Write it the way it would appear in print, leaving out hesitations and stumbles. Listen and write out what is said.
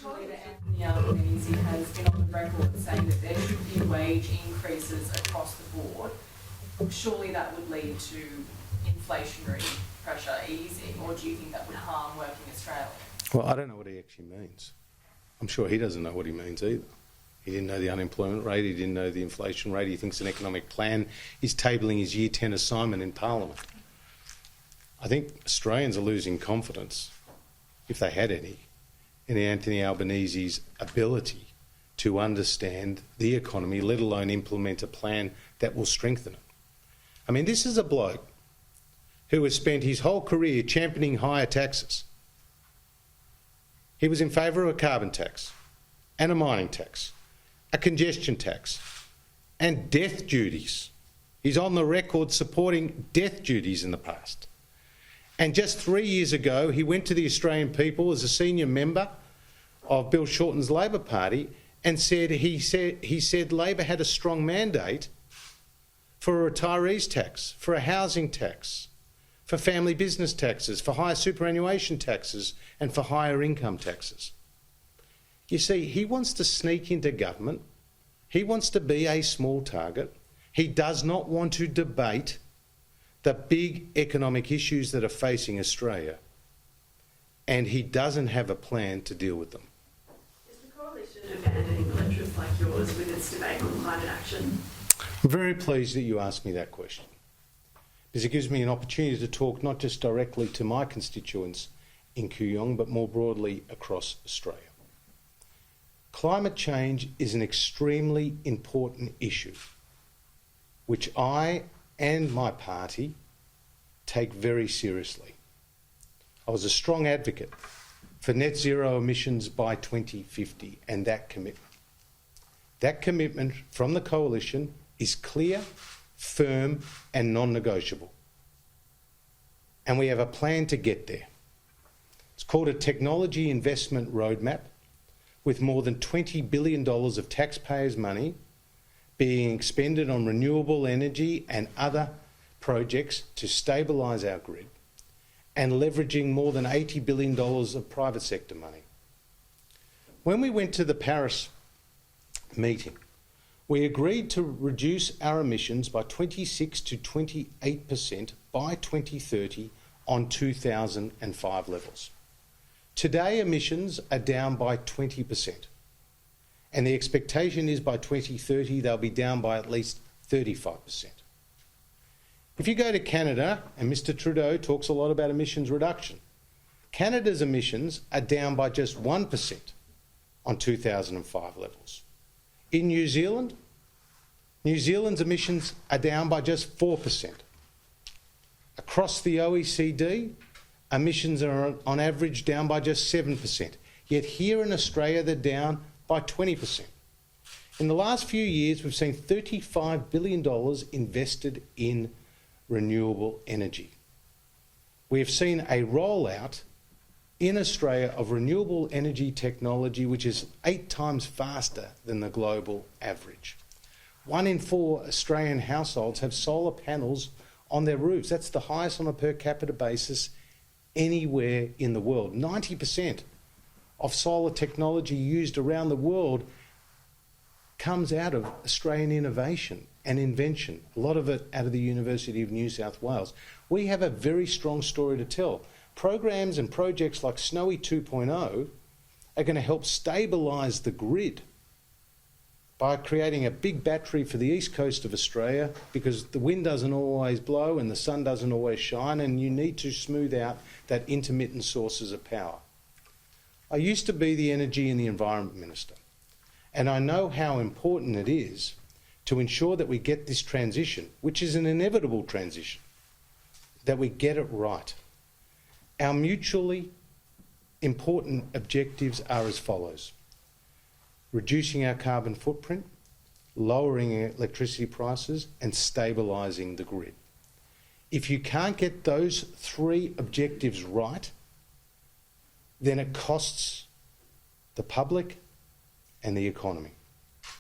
Anthony Albanese has been on the record saying that there should be wage increases across the board. Surely that would lead to inflationary pressure easing, or do you think that would harm working Australians? Well, I don't know what he actually means. I'm sure he doesn't know what he means either. He didn't know the unemployment rate, he didn't know the inflation rate, he thinks an economic plan is tabling his Year 10 assignment in Parliament. I think Australians are losing confidence, if they had any, in Anthony Albanese's ability to understand the economy, let alone implement a plan that will strengthen it. I mean, this is a bloke who has spent his whole career championing higher taxes. He was in favour of a carbon tax and a mining tax, a congestion tax and death duties. He's on the record supporting death duties in the past. And just 3 years ago, he went to the Australian people as a senior member of Bill Shorten's Labor Party and he said Labor had a strong mandate for a retirees tax, for a housing tax, for family business taxes, for higher superannuation taxes and for higher income taxes. You see, he wants to sneak into government. He wants to be a small target. He does not want to debate the big economic issues that are facing Australia. And he doesn't have a plan to deal with them. Is the coalition abandoning electorates like yours with its debate on climate action? I'm very pleased that you asked me that question, because it gives me an opportunity to talk not just directly to my constituents in Kooyong, but more broadly across Australia. Climate change is an extremely important issue, which I and my party take very seriously. I was a strong advocate for net zero emissions by 2050 and that commitment. That commitment from the coalition is clear, firm and non-negotiable. And we have a plan to get there. It's called a Technology Investment Roadmap, with more than $20 billion of taxpayers' money being expended on renewable energy and other projects to stabilise our grid, and leveraging more than $80 billion of private sector money. When we went to the Paris meeting, we agreed to reduce our emissions by 26 to 28% by 2030 on 2005 levels. Today, emissions are down by 20%, and the expectation is by 2030 they'll be down by at least 35%. If you go to Canada, and Mr Trudeau talks a lot about emissions reduction, Canada's emissions are down by just 1% on 2005 levels. In New Zealand, New Zealand's emissions are down by just 4%. Across the OECD, emissions are on average down by just 7%. Yet here in Australia, they're down by 20%. In the last few years, we've seen $35 billion invested in renewable energy. We have seen a rollout in Australia of renewable energy technology which is 8 times faster than the global average. 1 in 4 Australian households have solar panels on their roofs. That's the highest on a per capita basis anywhere in the world. 90% of solar technology used around the world comes out of Australian innovation and invention, a lot of it out of the University of New South Wales. We have a very strong story to tell. Programs and projects like Snowy 2.0 are going to help stabilise the grid by creating a big battery for the east coast of Australia, because the wind doesn't always blow and the sun doesn't always shine, and you need to smooth out that intermittent sources of power. I used to be the Energy and the Environment Minister, and I know how important it is to ensure that we get this transition, which is an inevitable transition, that we get it right. Our mutually important objectives are as follows: reducing our carbon footprint, lowering electricity prices and stabilising the grid. If you can't get those 3 objectives right, then it costs the public and the economy.